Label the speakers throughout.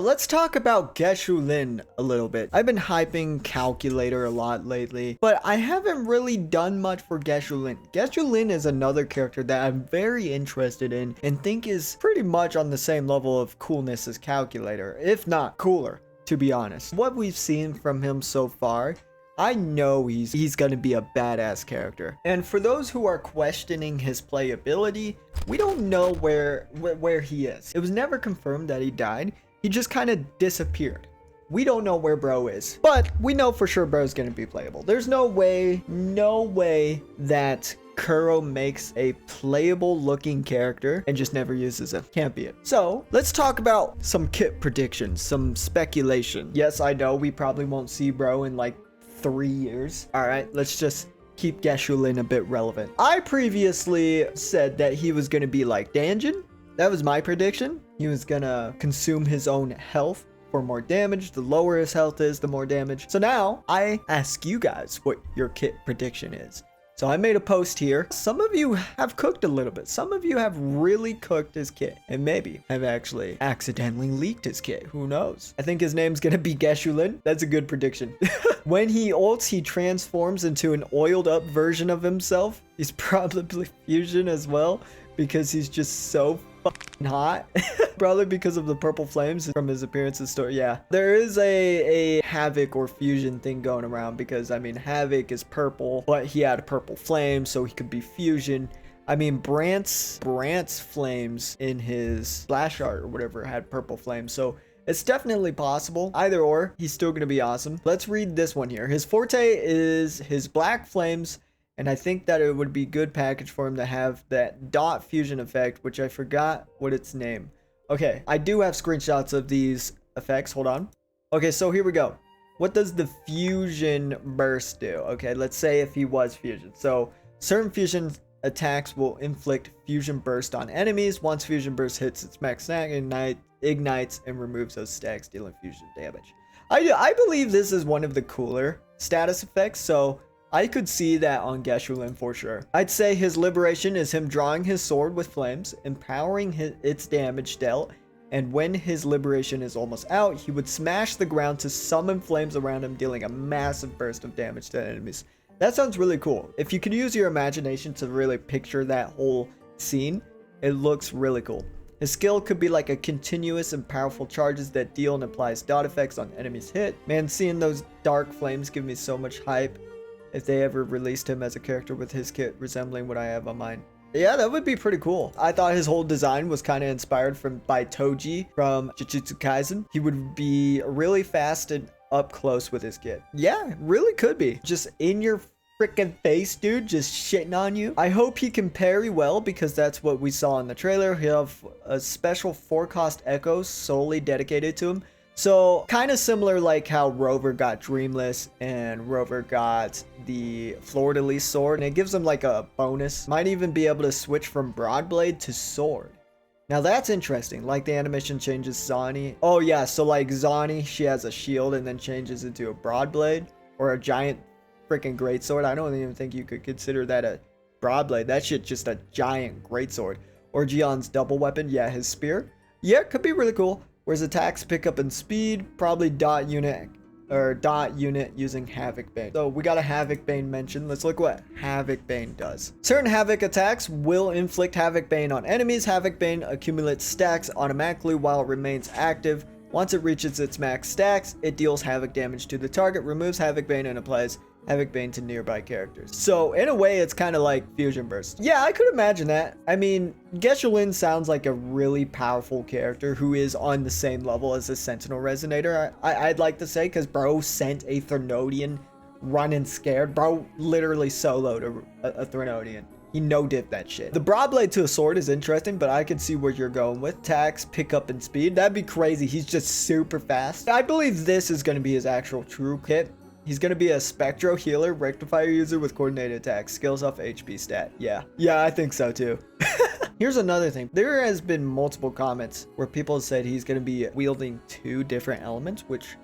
Speaker 1: Let's talk about Geshu Lin a little bit. I've been hyping Calculator a lot lately, but I haven't really done much for Geshu Lin. Geshu Lin is another character that I'm very interested in and think is pretty much on the same level of coolness as Calculator, if not cooler, to be honest. What we've seen from him so far, I know he's gonna be a badass character. And for those who are questioning his playability, we don't know where he is. It was never confirmed that he died. He just kind of disappeared. We don't know where bro is, but we know for sure bro's gonna be playable. There's no way that Kuro makes a playable looking character and just never uses him. Can't be it. So let's talk about some kit predictions, some speculation. Yes, I know we probably won't see bro in like 3 years. All right, let's just keep Geshu Lin a bit relevant. I previously said that he was gonna be like Danjin. That was my prediction. He was gonna consume his own health for more damage. The lower his health is, the more damage. So now I ask you guys what your kit prediction is. So I made a post here. Some of you have cooked a little bit. Some of you have really cooked his kit and maybe have actually accidentally leaked his kit. Who knows? I think his name's gonna be Geshu Lin. That's a good prediction. When he ults, he transforms into an oiled up version of himself. He's probably fusion as well because he's just so fucking hot. Probably because of the purple flames from his appearances story. Yeah, there is a Havoc or fusion thing going around because I mean Havoc is purple, but he had purple flames, so he could be fusion. I mean Brant's flames in his splash art or whatever had purple flames, so it's definitely possible. Either or, he's still gonna be awesome. Let's read this one here. His forte is his black flames, and I think that it would be good package for him to have that dot fusion effect, which I forgot what its name. Okay, I do have screenshots of these effects. Hold on. Okay, so here we go. What does the fusion burst do? Okay, let's say if he was fusion. So certain fusion attacks will inflict fusion burst on enemies. Once fusion burst hits its max stack, ignites and removes those stacks, dealing fusion damage. I believe this is one of the cooler status effects, so I could see that on Geshu Lin for sure. I'd say his liberation is him drawing his sword with flames, empowering its damage dealt, and when his liberation is almost out, he would smash the ground to summon flames around him, dealing a massive burst of damage to enemies. That sounds really cool. If you could use your imagination to really picture that whole scene, it looks really cool. His skill could be like a continuous and powerful charges that deal and applies dot effects on enemies hit. Man, seeing those dark flames give me so much hype. If they ever released him as a character with his kit resembling what I have on mine. Yeah, that would be pretty cool. I thought his whole design was kind of inspired by Toji from Jujutsu Kaisen. He would be really fast and up close with his kit. Yeah, really could be. Just in your freaking face, dude, just shitting on you. I hope he can parry well because that's what we saw in the trailer. He'll have a special 4-cost echo solely dedicated to him. So kind of similar like how Rover got Dreamless and Rover got the Fleur-de-Lis sword, and it gives him like a bonus. Might even be able to switch from Broadblade to sword. Now that's interesting, like the animation changes Zani. Oh yeah, so like Zani, she has a shield and then changes into a Broadblade or a giant freaking greatsword. I don't even think you could consider that a Broadblade. That shit just a giant greatsword. Or Jian's double weapon, yeah, his spear. Yeah, could be really cool. Whereas attacks pick up in speed, probably dot unit using Havoc Bane. So we got a Havoc Bane mention. Let's look what Havoc Bane does. Certain Havoc attacks will inflict Havoc Bane on enemies. Havoc Bane accumulates stacks automatically while it remains active. Once it reaches its max stacks, it deals Havoc damage to the target, removes Havoc Bane, and applies Havoc Bane to nearby characters. So in a way, it's kind of like Fusion Burst. Yeah, I could imagine that. I mean, Geshu Lin sounds like a really powerful character who is on the same level as a Sentinel Resonator. I'd like to say, because bro sent a Threnodian running scared. Bro literally soloed a Threnodian. He no-dipped that shit. The Broadblade to a sword is interesting, but I can see where you're going with. Attacks, pickup, and speed. That'd be crazy. He's just super fast. I believe this is going to be his actual true kit. He's going to be a Spectro healer, Rectifier user with coordinated attacks, skills off HP stat. Yeah, I think so too. Here's another thing. There has been multiple comments where people have said he's going to be wielding 2 different elements, which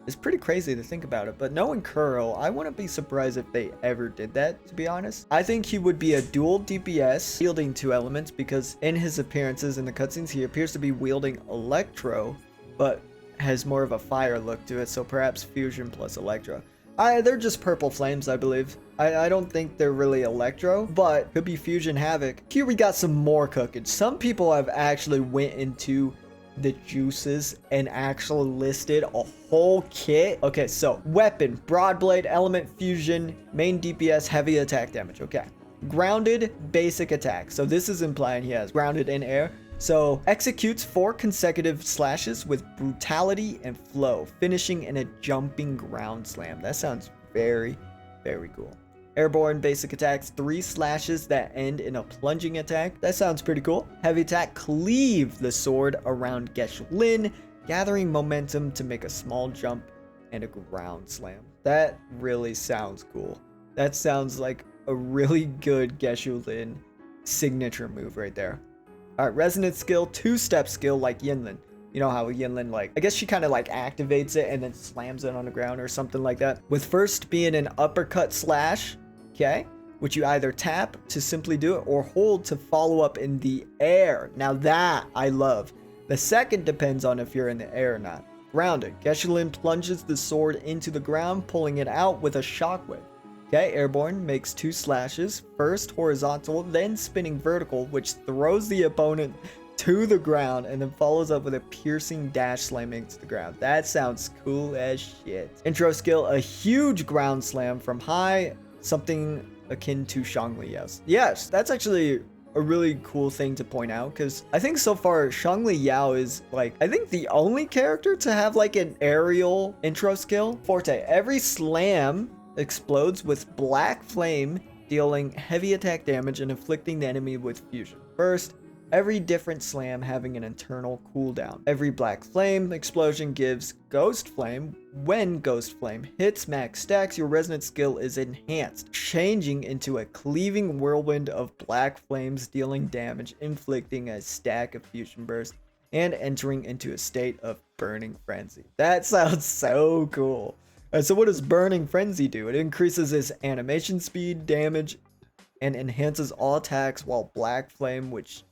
Speaker 1: is pretty crazy to think about it. But knowing Kuro, I wouldn't be surprised if they ever did that, to be honest. I think he would be a dual DPS wielding 2 elements because in his appearances in the cutscenes, he appears to be wielding Electro but has more of a fire look to it, so perhaps fusion plus electro. They're just purple flames, I believe. I don't think they're really electro, but could be fusion havoc. Here we got some more cooking. Some people have actually went into the juices and actually listed a whole kit. Okay, so weapon, broad blade, element fusion, main DPS, heavy attack damage. Okay, grounded, basic attack. So this is implying he has grounded in air. So executes 4 consecutive slashes with brutality and flow, finishing in a jumping ground slam. That sounds very, very cool. Airborne basic attacks, 3 slashes that end in a plunging attack. That sounds pretty cool. Heavy attack, cleave the sword around Geshu Lin, gathering momentum to make a small jump and a ground slam. That really sounds cool. That sounds like a really good Geshu Lin signature move right there. All right, resonant skill, 2-step skill like Yinlin. You know how Yinlin, like, I guess she kind of like activates it and then slams it on the ground or something like that. With first being an uppercut slash, okay, which you either tap to simply do it or hold to follow up in the air. Now that I love. The second depends on if you're in the air or not. Grounded, Geshu Lin plunges the sword into the ground, pulling it out with a shockwave. Okay, airborne makes 2 slashes, first horizontal, then spinning vertical, which throws the opponent to the ground and then follows up with a piercing dash slamming to the ground. That sounds cool as shit. Intro skill, a huge ground slam from high, something akin to Shangli Yao. Yes, that's actually a really cool thing to point out, because I think so far Shangli Yao is like, I think the only character to have like an aerial intro skill. Forte, every slam explodes with black flame, dealing heavy attack damage and inflicting the enemy with fusion. First, every different slam having an internal cooldown. Every black flame explosion gives ghost flame. When ghost flame hits max stacks, your resonant skill is enhanced, changing into a cleaving whirlwind of black flames, dealing damage, inflicting a stack of fusion burst, and entering into a state of burning frenzy. That sounds so cool. So what does Burning Frenzy do? It increases his animation speed, damage, and enhances all attacks, while Black Flame, which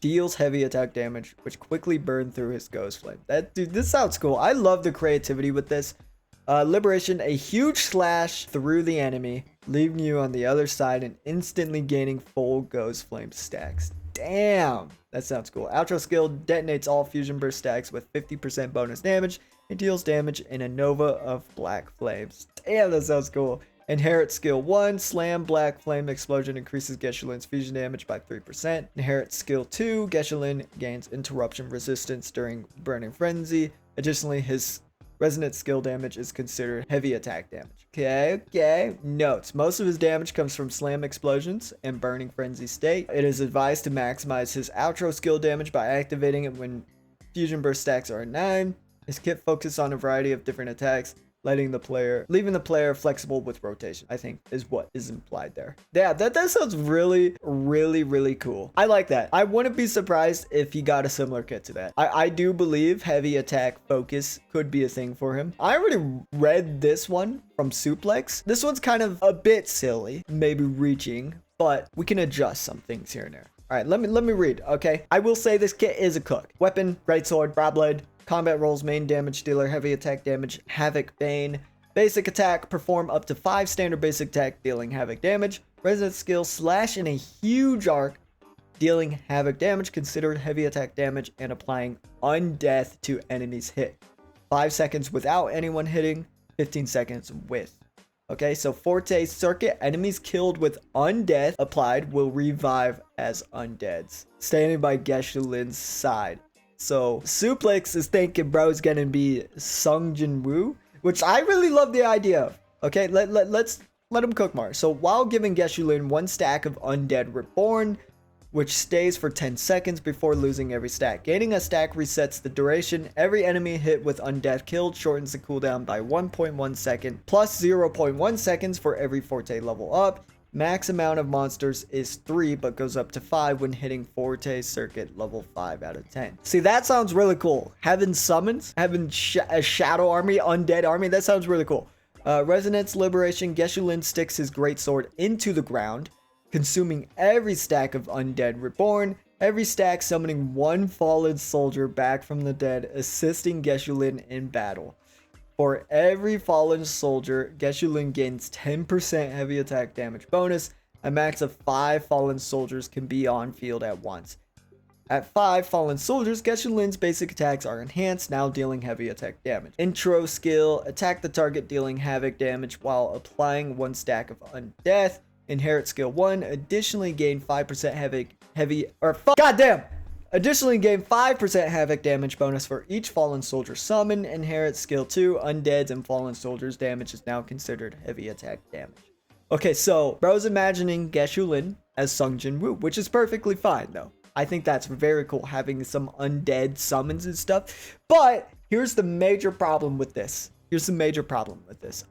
Speaker 1: deals heavy attack damage, which quickly burn through his Ghost Flame. Dude, this sounds cool. I love the creativity with this. Liberation, a huge slash through the enemy, leaving you on the other side and instantly gaining full Ghost Flame stacks. Damn, that sounds cool. Outro skill, detonates all fusion burst stacks with 50% bonus damage. It deals damage in a nova of black flames. Damn, that sounds cool. Inherit skill 1, slam black flame explosion increases Geshu Lin's fusion damage by 3%. Inherit skill 2, Geshu Lin gains interruption resistance during burning frenzy. Additionally, his resonant skill damage is considered heavy attack damage. Okay. Notes. Most of his damage comes from slam explosions and burning frenzy state. It is advised to maximize his outro skill damage by activating it when fusion burst stacks are at 9. His kit focuses on a variety of different attacks, leaving the player flexible with rotation, I think is what is implied there. Yeah, that sounds really, really, really cool. I like that. I wouldn't be surprised if he got a similar kit to that. I do believe heavy attack focus could be a thing for him. I already read this one from Suplex. This one's kind of a bit silly, maybe reaching, but we can adjust some things here and there. All right, let me read, okay? I will say this kit is a cook. Weapon, greatsword, broad blade. Combat rolls, main damage dealer, heavy attack damage, havoc bane. Basic attack, perform up to 5 standard basic attack, dealing havoc damage. Resonant skill, slash in a huge arc, dealing havoc damage, considered heavy attack damage, and applying undeath to enemies hit. 5 seconds without anyone hitting, 15 seconds with. Okay, so Forte circuit, enemies killed with undeath applied will revive as undeads, standing by Geshu Lin's side. So Suplex is thinking bro's gonna be Sung Jin Woo, which I really love the idea of. Okay, let's let him cook more. So while giving Geshu Lin 1 stack of Undead Reborn, which stays for 10 seconds before losing every stack. Gaining a stack resets the duration. Every enemy hit with Undead killed shortens the cooldown by 1.1 second, plus 0.1 seconds for every Forte level up. Max amount of monsters is 3, but goes up to 5 when hitting Forte circuit level 5 out of 10. See, that sounds really cool. Having summons, having a shadow army, undead army, that sounds really cool. Resonance Liberation, Geshu Lin sticks his greatsword into the ground, consuming every stack of Undead Reborn. Every stack summoning one fallen soldier back from the dead, assisting Geshu Lin in battle. For every fallen soldier, Geshu Lin gains 10% heavy attack damage bonus. A max of 5 fallen soldiers can be on field at once. At 5 fallen soldiers, Geshu Lin's basic attacks are enhanced, now dealing heavy attack damage. Intro skill, attack the target dealing havoc damage while applying 1 stack of undeath. Inherit skill 1, additionally gain 5% Additionally gain 5% havoc damage bonus for each fallen soldier summoned. Inherit skill 2, undeads and fallen soldiers damage is now considered heavy attack damage. Okay, so bro's imagining Geshu Lin as Sung Jin Woo, which is perfectly fine though. I think that's very cool, having some undead summons and stuff. But here's the major problem with this.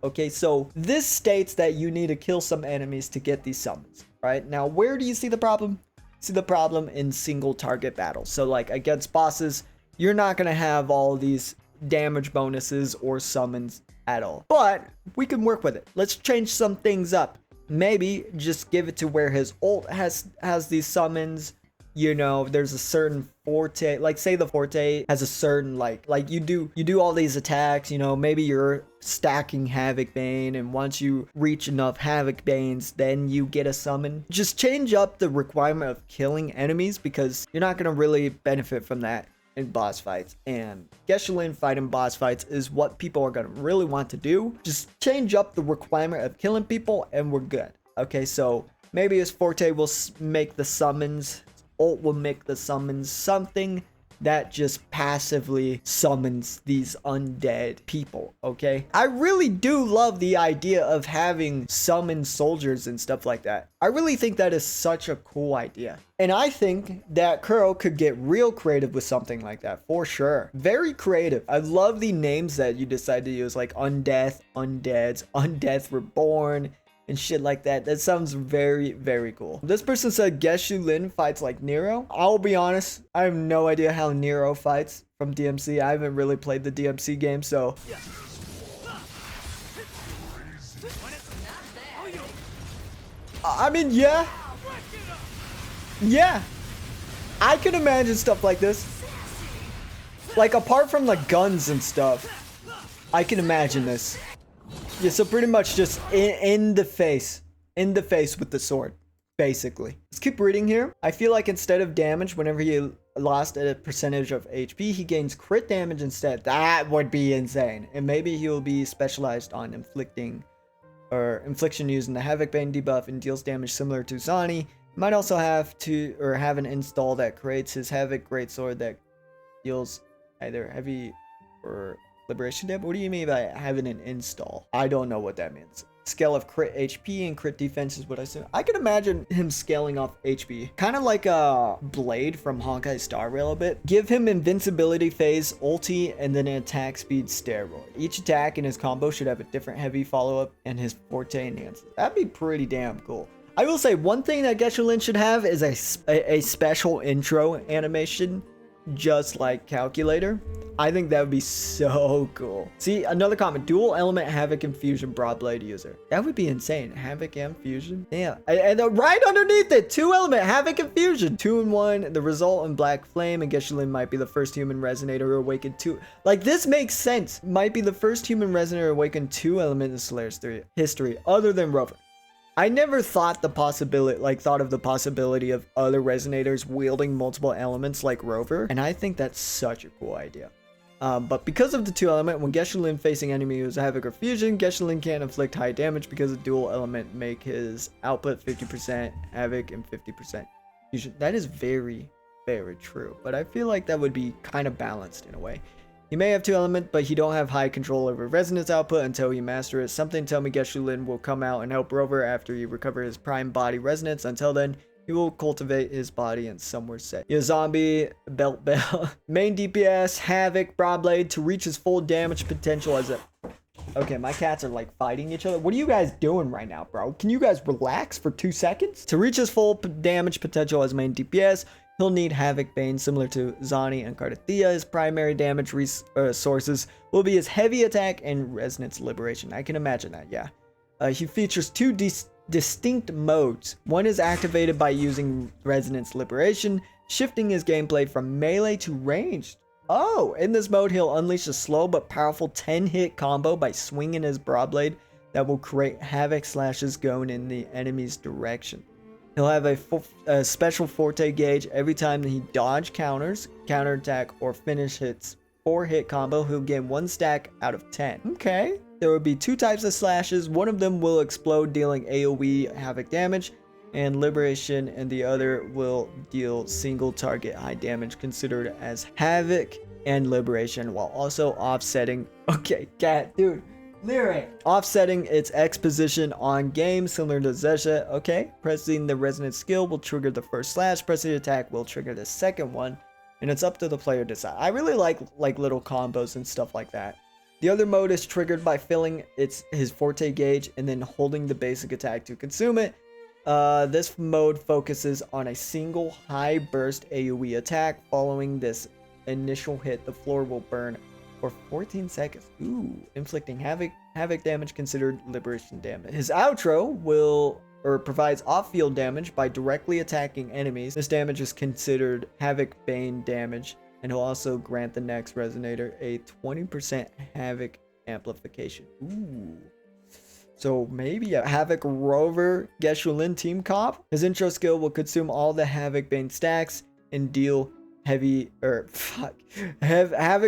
Speaker 1: Okay, so this states that you need to kill some enemies to get these summons, right? Now, where do you see the problem? See the problem in single target battles. So like against bosses, you're not going to have all these damage bonuses or summons at all. But we can work with it. Let's change some things up. Maybe just give it to where his ult has these summons. You know, there's a certain forte, like say the forte has a certain like you do all these attacks, you know, maybe you're stacking Havoc Bane, and once you reach enough Havoc Banes, then you get a summon. Just change up the requirement of killing enemies, because you're not going to really benefit from that in boss fights. And Geshu Lin fighting boss fights is what people are going to really want to do. Just change up the requirement of killing people and we're good. Okay, so maybe his forte will make the summons, ult will make the summons something that just passively summons these undead people, okay? I really do love the idea of having summoned soldiers and stuff like that. I really think that is such a cool idea. And I think that Kuro could get real creative with something like that, for sure. Very creative. I love the names that you decide to use, like Undeath, Undeads, Undeath Reborn, and shit like that. That sounds very, very cool. This person said Geshu Lin fights like Nero. I'll be honest, I have no idea how Nero fights from DMC. I haven't really played the DMC game, so. I mean, yeah. Yeah. I can imagine stuff like this. Like, apart from the guns and stuff, I can imagine this. Yeah, so pretty much just in the face with the sword, basically. Let's keep reading here. I feel like instead of damage, whenever he lost a percentage of HP, he gains crit damage instead. That would be insane. And maybe he'll be specialized on infliction using the Havoc Bane debuff and deals damage similar to Zani. Might also have an install that creates his Havoc Greatsword that deals either heavy or liberation damage. What do you mean by having an install? I don't know what that means. Scale of crit HP and crit defense is what I said. I can imagine him scaling off HP. Kind of like a Blade from Honkai Star Rail a bit. Give him invincibility phase, ulti, and then an attack speed steroid. Each attack in his combo should have a different heavy follow-up and his forte enhances. That'd be pretty damn cool. I will say one thing that Geshu Lin should have is a special intro animation, just like Calculator. I think that would be so cool. See, another comment. Dual element Havoc and Fusion Broadblade user. That would be insane. Havoc and Fusion. Yeah. And right underneath it, 2 element Havoc and Fusion. 2-in-1. The result in Black Flame. And Geshu Lin might be the first human resonator who awakened 2. Like, this makes sense. Might be the first human resonator to awaken 2 elements in Slayer's history, other than Rover. I never thought of the possibility of other resonators wielding multiple elements like Rover, and I think that's such a cool idea. But because of the 2 element, when Geshu Lin facing enemy who's Havoc or Fusion, Geshu Lin can't inflict high damage because the dual element make his output 50% Havoc and 50% Fusion. That is very, very true, but I feel like that would be kind of balanced in a way. He may have 2 elements, but he don't have high control over resonance output until he master it. Something tell me Geshu Lin will come out and help Rover after he recover his prime body resonance. Until then, he will cultivate his body in somewhere safe. He has zombie, belt, main DPS, Havoc, Broadblade to reach his full damage potential as a... Okay, my cats are like fighting each other. What are you guys doing right now, bro? Can you guys relax for 2 seconds? To reach his full damage potential as main DPS, he'll need Havoc Bane similar to Zani and Kardathea. His primary damage sources will be his heavy attack and resonance liberation. I can imagine that, yeah. He features 2 distinct modes. One is activated by using resonance liberation. shifting his gameplay from melee to ranged. Oh, in this mode, he'll unleash a slow but powerful 10-hit combo by swinging his broad blade that will create havoc slashes going in the enemy's direction. He'll have a special forte gauge every time that he dodge counters, counterattack, or finish hits 4-hit combo. He'll gain 1 stack out of 10. Okay. There will be 2 types of slashes. One of them will explode, dealing AoE havoc damage and liberation, and the other will deal single target high damage, considered as havoc and liberation, while also offsetting. Okay, cat, dude. Lyric. Offsetting its X position on game, similar to Zesha. Okay. Pressing the resonant skill will trigger the first slash. Pressing the attack will trigger the second one. And it's up to the player to decide. I really like little combos and stuff like that. The other mode is triggered by filling his forte gauge and then holding the basic attack to consume it. This mode focuses on a single high burst AoE attack. Following this initial hit, the floor will burn for 14 seconds. Ooh, inflicting havoc damage considered liberation damage. His outro provides off-field damage by directly attacking enemies. This damage is considered havoc bane damage, and he'll also grant the next resonator a 20% havoc amplification. Ooh. So maybe a Havoc Rover Geshu Lin team comp. His intro skill will consume all the Havoc Bane stacks and deal havoc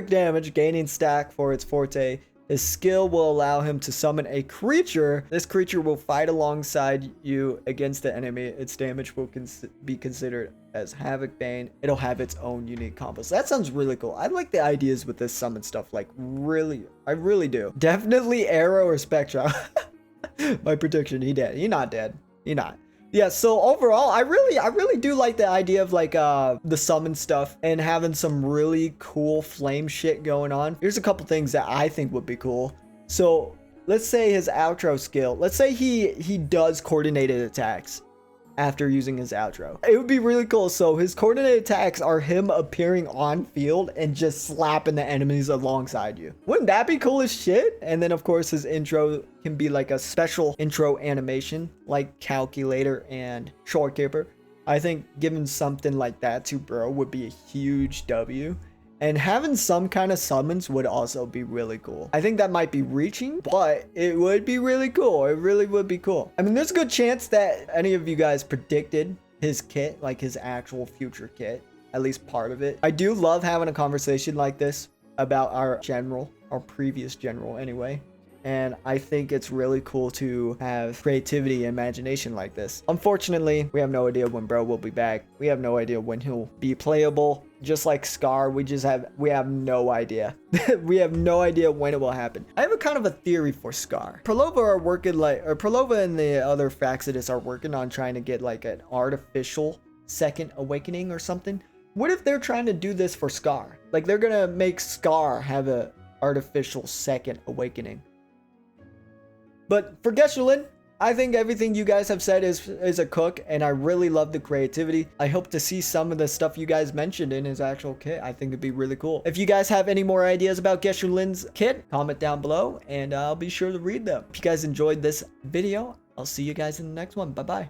Speaker 1: damage, gaining stack for its forte. His skill will allow him to summon a creature. This creature will fight alongside you against the enemy. Its damage will be considered as Havoc Bane. It'll have its own unique combos. That sounds really cool. I like the ideas with this summon stuff. Like, really, I really do. Definitely Arrow or Spectra. My prediction, he dead. He not dead. He not. Yeah, so overall, I really do like the idea of like the summon stuff and having some really cool flame shit going on. Here's a couple things that I think would be cool. So let's say his outro skill. Let's say he does coordinated attacks after using his outro. It would be really cool. So his coordinated attacks are him appearing on field and just slapping the enemies alongside you. Wouldn't that be cool as shit? And then of course his intro can be like a special intro animation like Calculator and Shorekeeper. I think giving something like that to Bro would be a huge W. And having some kind of summons would also be really cool. I think that might be reaching, but it would be really cool. It really would be cool. I mean, there's a good chance that any of you guys predicted his kit, like his actual future kit, at least part of it. I do love having a conversation like this about our previous general anyway. And I think it's really cool to have creativity and imagination like this. Unfortunately, we have no idea when Bro will be back. We have no idea when he'll be playable. Just like Scar, we have no idea. We have no idea when it will happen. I have a kind of a theory for Scar. Prolova and the other Fraxidus are working on trying to get like an artificial second awakening or something. What if they're trying to do this for Scar? Like they're gonna make Scar have an artificial second awakening. But for Geshu Lin, I think everything you guys have said is a cook, and I really love the creativity. I hope to see some of the stuff you guys mentioned in his actual kit. I think it'd be really cool. If you guys have any more ideas about Geshu Lin's kit, comment down below, and I'll be sure to read them. If you guys enjoyed this video, I'll see you guys in the next one. Bye-bye.